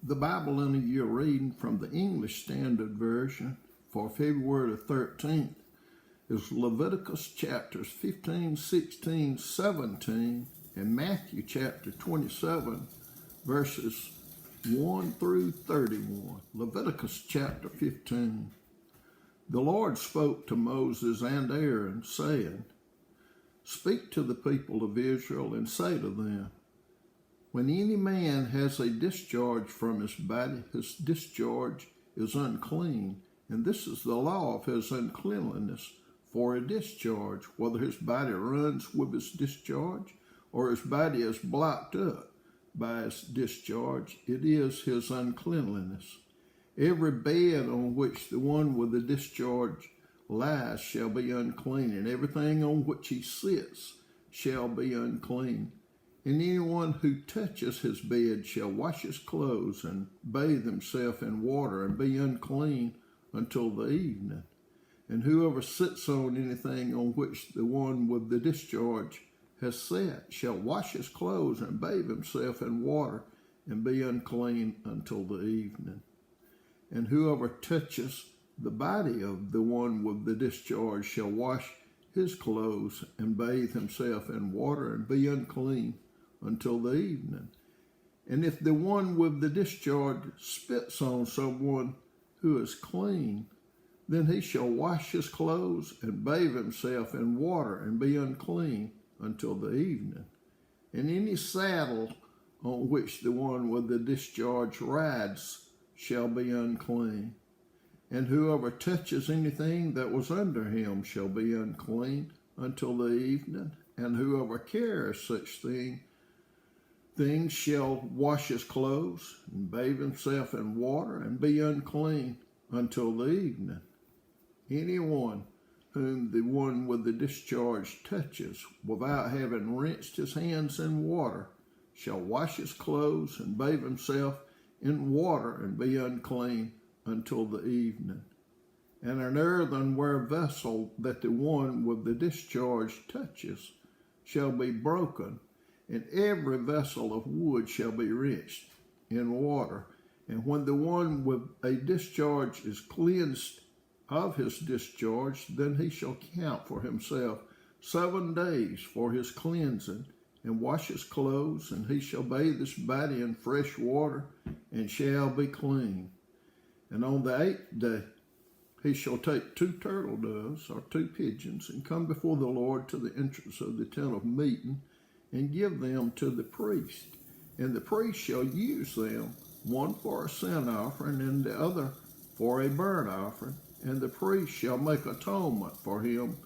The Bible in a year reading from the English Standard Version for February the 13th is Leviticus chapters 15, 16, 17, and Matthew chapter 27, verses 1 through 31. Leviticus chapter 15. The Lord spoke to Moses and Aaron, saying, "Speak to the people of Israel and say to them, when any man has a discharge from his body, his discharge is unclean, and this is the law of his uncleanliness for a discharge, whether his body runs with his discharge, or his body is blocked up by his discharge, it is his uncleanliness. Every bed on which the one with the discharge lies shall be unclean, and everything on which he sits shall be unclean. And anyone who touches his bed shall wash his clothes and bathe himself in water and be unclean until the evening. And whoever sits on anything on which the one with the discharge has sat shall wash his clothes and bathe himself in water and be unclean until the evening. And whoever touches the body of the one with the discharge shall wash his clothes and bathe himself in water and be unclean until the evening. And if the one with the discharge spits on someone who is clean, then he shall wash his clothes and bathe himself in water and be unclean until the evening. And any saddle on which the one with the discharge rides shall be unclean. And whoever touches anything that was under him shall be unclean until the evening. And whoever carries such things shall wash his clothes and bathe himself in water and be unclean until the evening. Anyone whom the one with the discharge touches without having rinsed his hands in water shall wash his clothes and bathe himself in water and be unclean until the evening. And an earthenware vessel that the one with the discharge touches shall be broken, and every vessel of wood shall be rinsed in water. And when the one with a discharge is cleansed of his discharge, then he shall count for himself 7 days for his cleansing, and wash his clothes, and he shall bathe his body in fresh water, and shall be clean. And on the 8th day he shall take 2 turtle doves or 2 pigeons, and come before the Lord to the entrance of the tent of meeting, and give them to the priest. And the priest shall use them, one for a sin offering and the other for a burnt offering. And the priest shall make atonement for him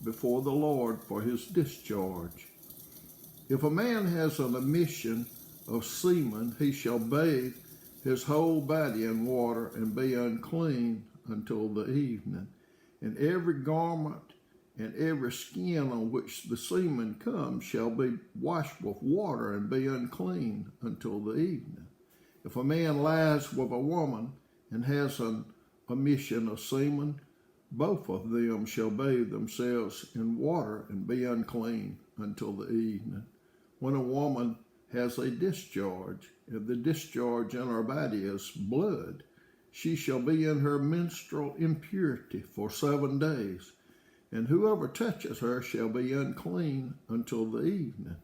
before the Lord for his discharge. If a man has an emission of semen, he shall bathe his whole body in water and be unclean until the evening. And every garment and every skin on which the semen comes shall be washed with water and be unclean until the evening. If a man lies with a woman and has an emission of semen, both of them shall bathe themselves in water and be unclean until the evening. When a woman has a discharge, if the discharge in her body is blood, she shall be in her menstrual impurity for 7 days. And whoever touches her shall be unclean until the evening.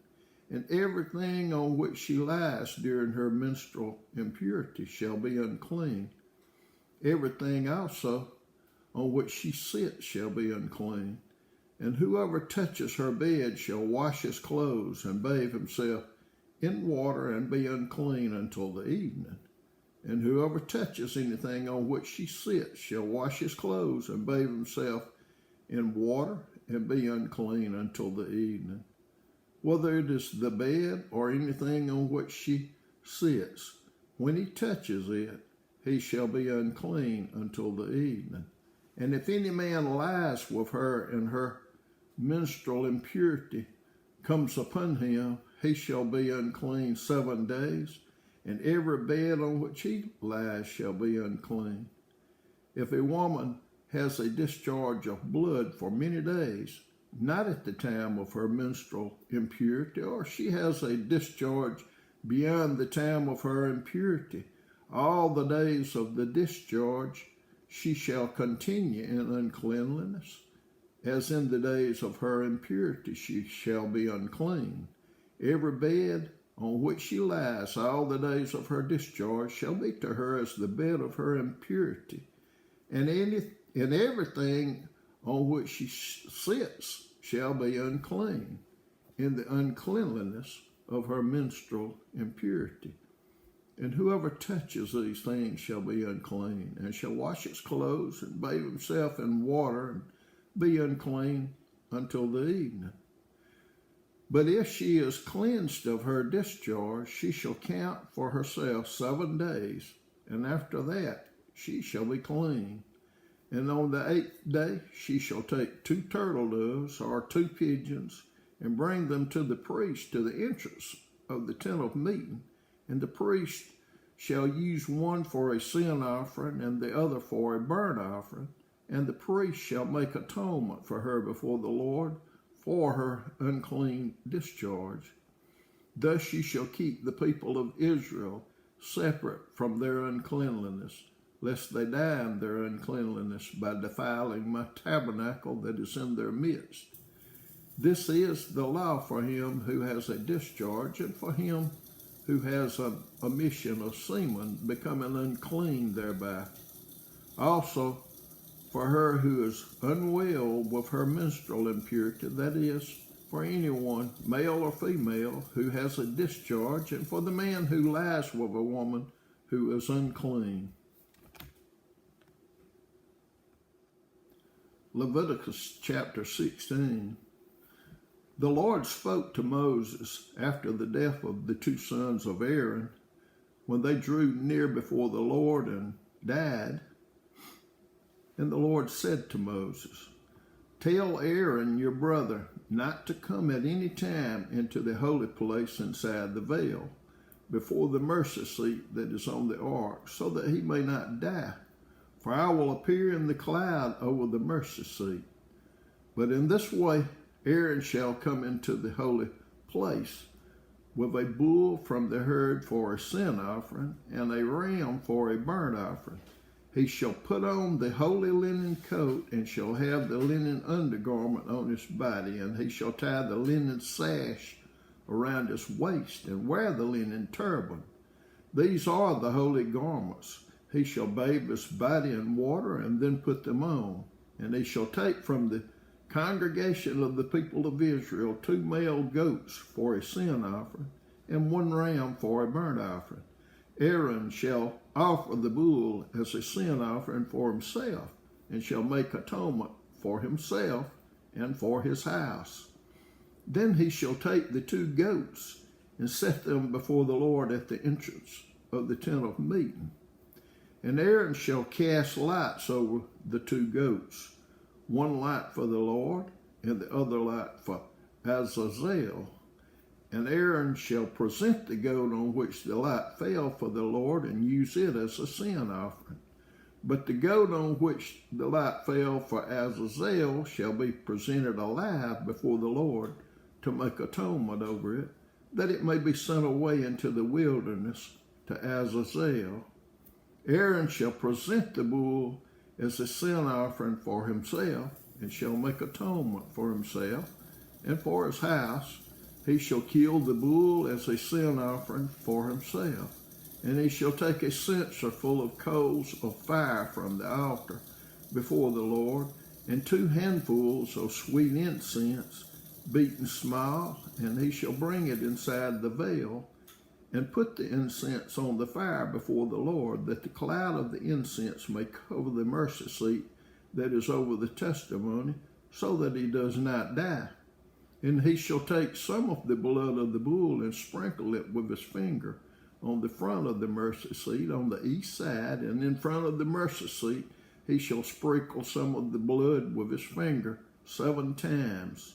And everything on which she lies during her menstrual impurity shall be unclean. Everything also on which she sits shall be unclean. And whoever touches her bed shall wash his clothes and bathe himself in water and be unclean until the evening. And whoever touches anything on which she sits shall wash his clothes and bathe himself in water and be unclean until the evening. Whether it is the bed or anything on which she sits, when he touches it, he shall be unclean until the evening. And if any man lies with her and her menstrual impurity comes upon him, he shall be unclean 7 days, and every bed on which he lies shall be unclean. If a woman has a discharge of blood for many days, not at the time of her menstrual impurity, or she has a discharge beyond the time of her impurity, All the days of the discharge she shall continue in uncleanliness. As in the days of her impurity she shall be unclean. Every bed on which she lies all the days of her discharge shall be to her as the bed of her impurity. And everything on which she sits shall be unclean, in the uncleanliness of her menstrual impurity. And whoever touches these things shall be unclean, and shall wash his clothes, and bathe himself in water, and be unclean until the evening. But if she is cleansed of her discharge, she shall count for herself 7 days, and after that she shall be clean. And on the 8th day she shall take 2 turtle doves or 2 pigeons, and bring them to the priest to the entrance of the tent of meeting. And the priest shall use one for a sin offering and the other for a burnt offering. And the priest shall make atonement for her before the Lord for her unclean discharge. Thus she shall keep the people of Israel separate from their uncleanliness, lest they die in their uncleanliness by defiling my tabernacle that is in their midst. This is the law for him who has a discharge, and for him who has an emission of semen, becoming unclean thereby. Also, for her who is unwell with her menstrual impurity, that is, for anyone, male or female, who has a discharge, and for the man who lies with a woman who is unclean. Leviticus chapter 16. The Lord spoke to Moses after the death of the 2 sons of Aaron, when they drew near before the Lord and died. And the Lord said to Moses, "Tell Aaron your brother not to come at any time into the holy place inside the veil, before the mercy seat that is on the ark, so that he may not die. For I will appear in the cloud over the mercy seat. But in this way Aaron shall come into the holy place with a bull from the herd for a sin offering, and a ram for a burnt offering. He shall put on the holy linen coat, and shall have the linen undergarment on his body, and he shall tie the linen sash around his waist, and wear the linen turban. These are the holy garments. He shall bathe his body in water, and then put them on. And he shall take from the congregation of the people of Israel 2 male goats for a sin offering, and 1 ram for a burnt offering. Aaron shall offer the bull as a sin offering for himself, and shall make atonement for himself and for his house. Then he shall take the 2 goats and set them before the Lord at the entrance of the tent of meeting. And Aaron shall cast lots over the 2 goats, 1 lot for the Lord, and the other lot for Azazel. And Aaron shall present the goat on which the lot fell for the Lord, and use it as a sin offering. But the goat on which the lot fell for Azazel shall be presented alive before the Lord to make atonement over it, that it may be sent away into the wilderness to Azazel. Aaron shall present the bull as a sin offering for himself, and shall make atonement for himself and for his house. He shall kill the bull as a sin offering for himself. And he shall take a censer full of coals of fire from the altar before the Lord, and 2 handfuls of sweet incense, beaten small, and he shall bring it inside the veil, and put the incense on the fire before the Lord, that the cloud of the incense may cover the mercy seat that is over the testimony, so that he does not die. And he shall take some of the blood of the bull and sprinkle it with his finger on the front of the mercy seat on the east side, and in front of the mercy seat he shall sprinkle some of the blood with his finger 7 times.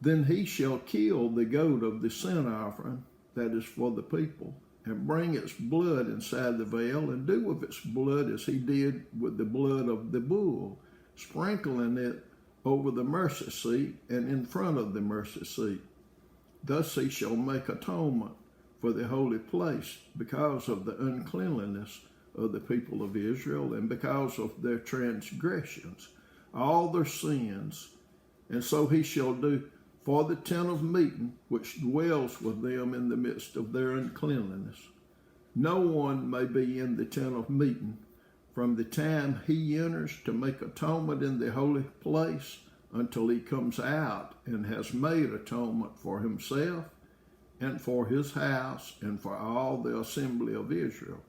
Then he shall kill the goat of the sin offering that is for the people, and bring its blood inside the veil, and do with its blood as he did with the blood of the bull, sprinkling it over the mercy seat and in front of the mercy seat. Thus he shall make atonement for the holy place because of the uncleanliness of the people of Israel and because of their transgressions, all their sins. And so he shall do for the tent of meeting, which dwells with them in the midst of their uncleanliness. No one may be in the tent of meeting from the time he enters to make atonement in the holy place until he comes out and has made atonement for himself and for his house and for all the assembly of Israel.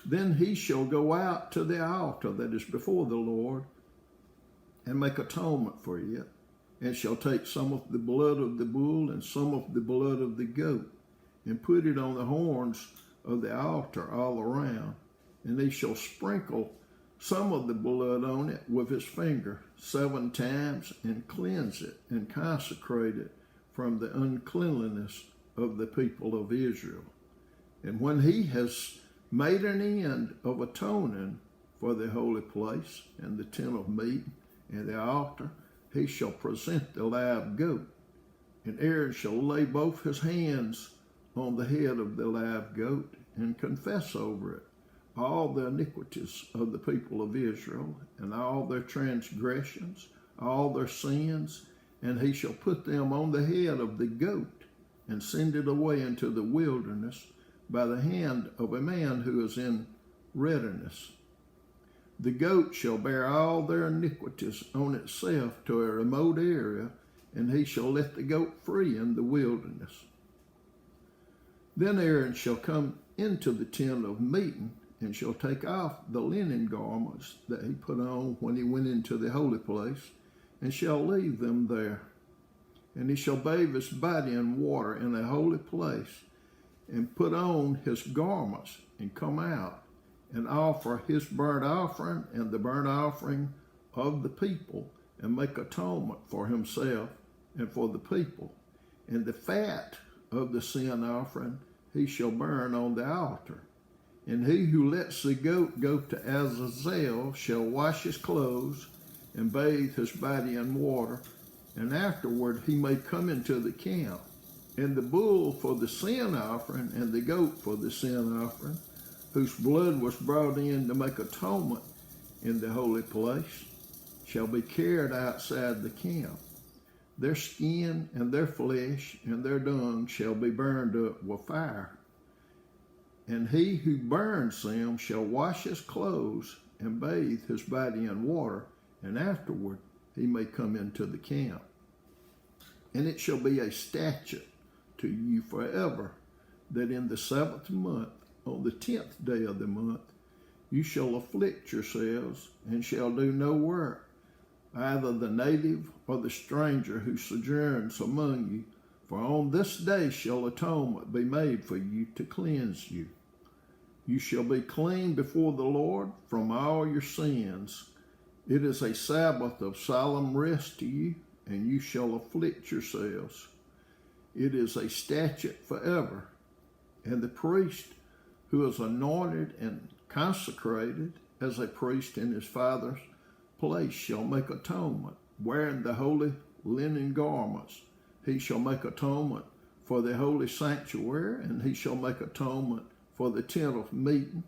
Then he shall go out to the altar that is before the Lord and make atonement for it, and shall take some of the blood of the bull and some of the blood of the goat, and put it on the horns of the altar all around. And he shall sprinkle some of the blood on it with his finger 7 times, and cleanse it and consecrate it from the uncleanliness of the people of Israel. And when he has made an end of atoning for the holy place and the tent of meeting and the altar, he shall present the live goat, and Aaron shall lay both his hands on the head of the live goat and confess over it all the iniquities of the people of Israel and all their transgressions, all their sins, and he shall put them on the head of the goat and send it away into the wilderness by the hand of a man who is in readiness. The goat shall bear all their iniquities on itself to a remote area, and he shall let the goat free in the wilderness. Then Aaron shall come into the tent of meeting, and shall take off the linen garments that he put on when he went into the holy place, and shall leave them there. And he shall bathe his body in water in a holy place, and put on his garments, and come out, and offer his burnt offering and the burnt offering of the people, and make atonement for himself and for the people. And the fat of the sin offering he shall burn on the altar. And he who lets the goat go to Azazel shall wash his clothes and bathe his body in water, and afterward he may come into the camp. And the bull for the sin offering and the goat for the sin offering, whose blood was brought in to make atonement in the holy place, shall be carried outside the camp. Their skin and their flesh and their dung shall be burned up with fire. And he who burns them shall wash his clothes and bathe his body in water, and afterward he may come into the camp. And it shall be a statute to you forever, that in the 7th month, on the 10th day of the month, you shall afflict yourselves, and shall do no work, either the native or the stranger who sojourns among you. For on this day shall atonement be made for you to cleanse you. You shall be clean before the Lord from all your sins. It is a Sabbath of solemn rest to you, and you shall afflict yourselves. It is a statute forever. And the priest who is anointed and consecrated as a priest in his father's place shall make atonement, wearing the holy linen garments. He shall make atonement for the holy sanctuary, and he shall make atonement for the tent of meeting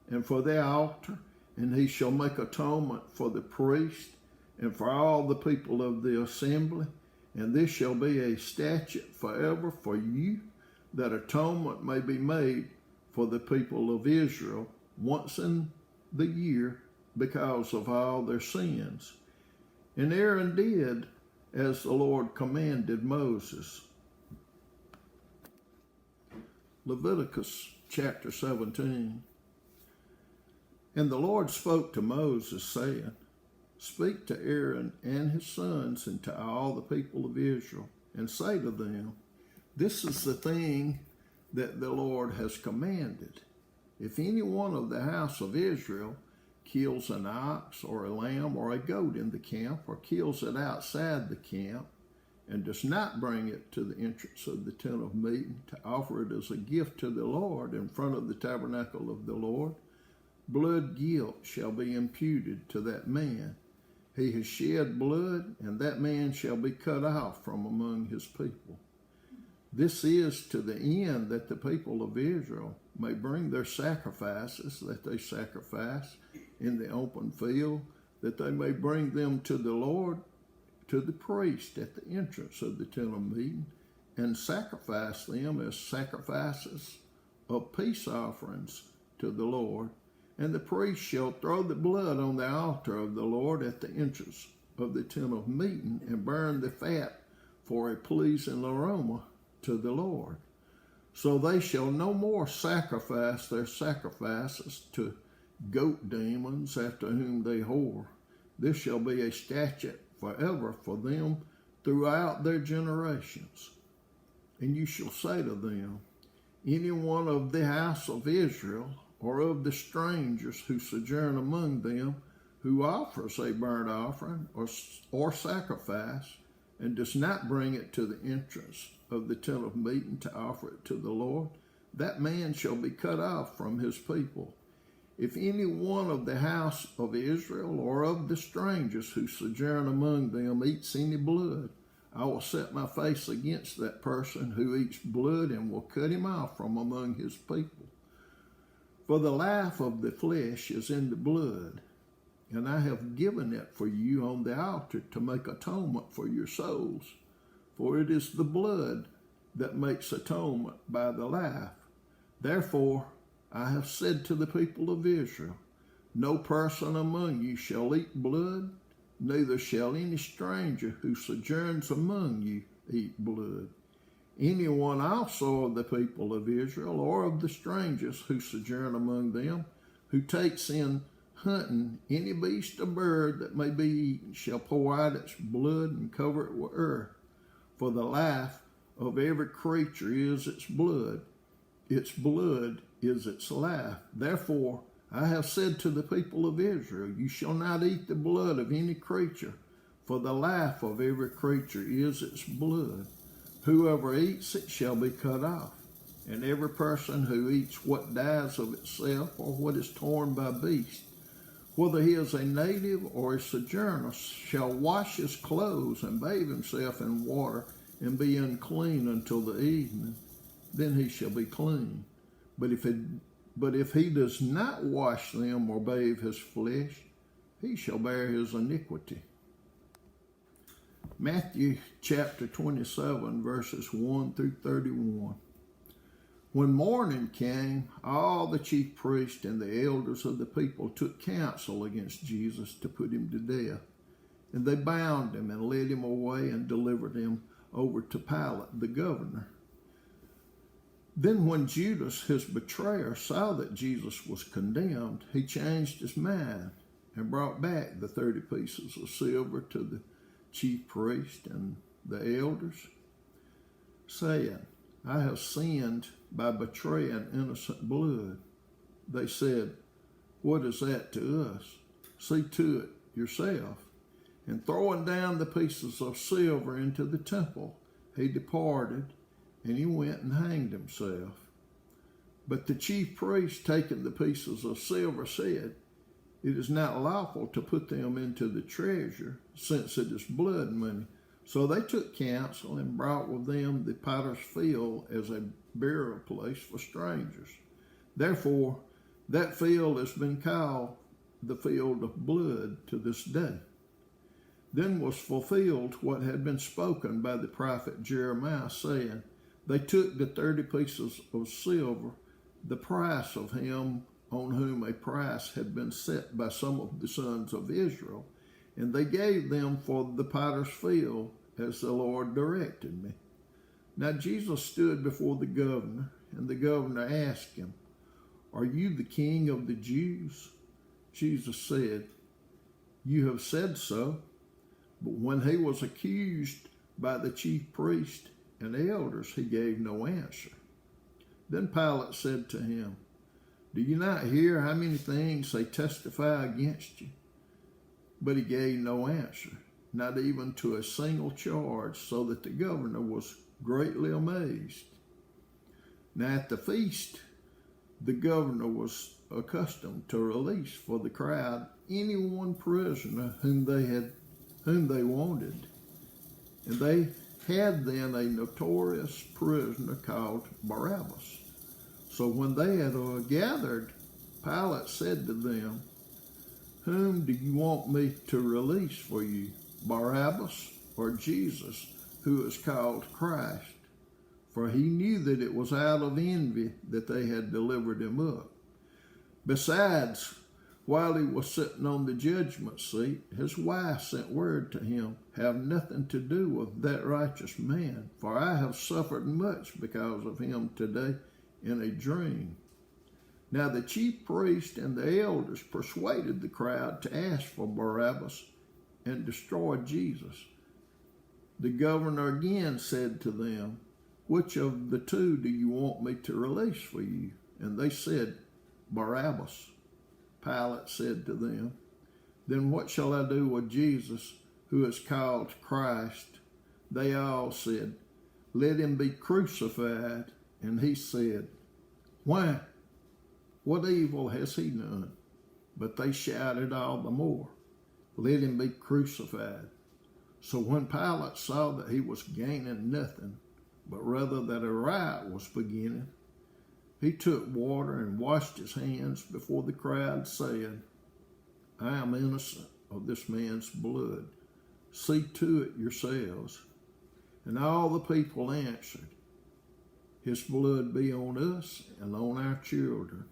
and for the altar, and he shall make atonement for the priest and for all the people of the assembly. And this shall be a statute forever for you, that atonement may be made for the people of Israel once in the year because of all their sins. And Aaron did as the Lord commanded Moses. Leviticus chapter 17. And the Lord spoke to Moses, saying, Speak to Aaron and his sons and to all the people of Israel, and say to them, This is the thing that the Lord has commanded. If any one of the house of Israel kills an ox or a lamb or a goat in the camp, or kills it outside the camp, and does not bring it to the entrance of the tent of meeting to offer it as a gift to the Lord in front of the tabernacle of the Lord, blood guilt shall be imputed to that man. He has shed blood, and that man shall be cut off from among his people. This is to the end that the people of Israel may bring their sacrifices that they sacrifice in the open field, that they may bring them to the Lord, to the priest at the entrance of the tent of meeting, and sacrifice them as sacrifices of peace offerings to the Lord. And the priest shall throw the blood on the altar of the Lord at the entrance of the tent of meeting, and burn the fat for a pleasing aroma to the Lord. So they shall no more sacrifice their sacrifices to goat demons after whom they whore. This shall be a statute forever for them throughout their generations. And you shall say to them, any one of the house of Israel, or of the strangers who sojourn among them, who offers a burnt offering or sacrifice, and does not bring it to the entrance of the tent of meeting to offer it to the Lord, that man shall be cut off from his people. If any one of the house of Israel or of the strangers who sojourn among them eats any blood, I will set my face against that person who eats blood, and will cut him off from among his people. For the life of the flesh is in the blood, and I have given it for you on the altar to make atonement for your souls. For it is the blood that makes atonement by the life. Therefore I have said to the people of Israel, no person among you shall eat blood, neither shall any stranger who sojourns among you eat blood. Anyone also of the people of Israel, or of the strangers who sojourn among them, who takes in hunting any beast or bird that may be eaten, shall pour out its blood and cover it with earth. For the life of every creature is its blood is its life. Therefore I have said to the people of Israel, you shall not eat the blood of any creature, for the life of every creature is its blood. Whoever eats it shall be cut off, and every person who eats what dies of itself, or what is torn by beast, whether he is a native or a sojourner, shall wash his clothes and bathe himself in water, and be unclean until the evening. Then he shall be clean. But if he does not wash them or bathe his flesh, he shall bear his iniquity. Matthew chapter 27, verses 1 through 31. When morning came, all the chief priests and the elders of the people took counsel against Jesus to put him to death. And they bound him and led him away and delivered him over to Pilate, the governor. Then when Judas, his betrayer, saw that Jesus was condemned, he changed his mind and brought back the 30 pieces of silver to the chief priest and the elders, saying, I have sinned by betraying innocent blood. They said, what is that to us? See to it yourself. And throwing down the pieces of silver into the temple, he departed, and he went and hanged himself. But the chief priest, taking the pieces of silver, said, it is not lawful to put them into the treasure, since it is blood money. So they took counsel and brought with them the potter's field as a burial place for strangers. Therefore, that field has been called the field of blood to this day. Then was fulfilled what had been spoken by the prophet Jeremiah, saying, they took the 30 pieces of silver, the price of him on whom a price had been set by some of the sons of Israel, and they gave them for the potter's field, as the Lord directed me. Now Jesus stood before the governor, and the governor asked him, are you the king of the Jews? Jesus said, you have said so. But when he was accused by the chief priest and elders, he gave no answer. Then Pilate said to him, do you not hear how many things they testify against you? But he gave no answer, not even to a single charge, so that the governor was greatly amazed. Now at the feast, the governor was accustomed to release for the crowd any one prisoner whom they wanted. And they had then a notorious prisoner called Barabbas. So when they had gathered, Pilate said to them, "Whom do you want me to release for you, Barabbas or Jesus, who is called Christ?" For he knew that it was out of envy that they had delivered him up. Besides, while he was sitting on the judgment seat, his wife sent word to him, "Have nothing to do with that righteous man, for I have suffered much because of him today in a dream." Now the chief priest and the elders persuaded the crowd to ask for Barabbas and destroy Jesus. The governor again said to them, "Which of the two do you want me to release for you?" And they said, "Barabbas." Pilate said to them, "Then what shall I do with Jesus, who is called Christ?" They all said, "Let him be crucified." And he said, "Why? What evil has he done?" But they shouted all the more, "Let him be crucified." So when Pilate saw that he was gaining nothing, but rather that a riot was beginning, he took water and washed his hands before the crowd, saying, "I am innocent of this man's blood. See to it yourselves." And all the people answered, "His blood be on us and on our children."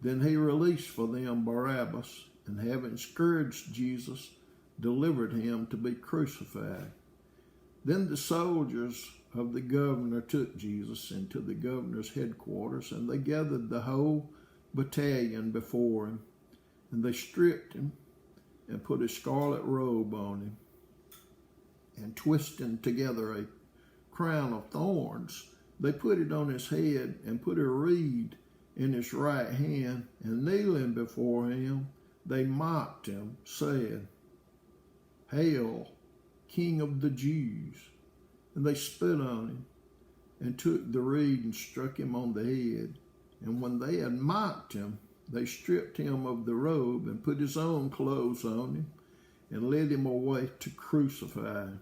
Then he released for them Barabbas, and having scourged Jesus, delivered him to be crucified. Then the soldiers of the governor took Jesus into the governor's headquarters, and they gathered the whole battalion before him, and they stripped him and put a scarlet robe on him, and twisting together a crown of thorns, they put it on his head and put a reed in his right hand, and kneeling before him, they mocked him, saying, "Hail, King of the Jews!" And they spit on him and took the reed and struck him on the head. And when they had mocked him, they stripped him of the robe and put his own clothes on him and led him away to crucify him.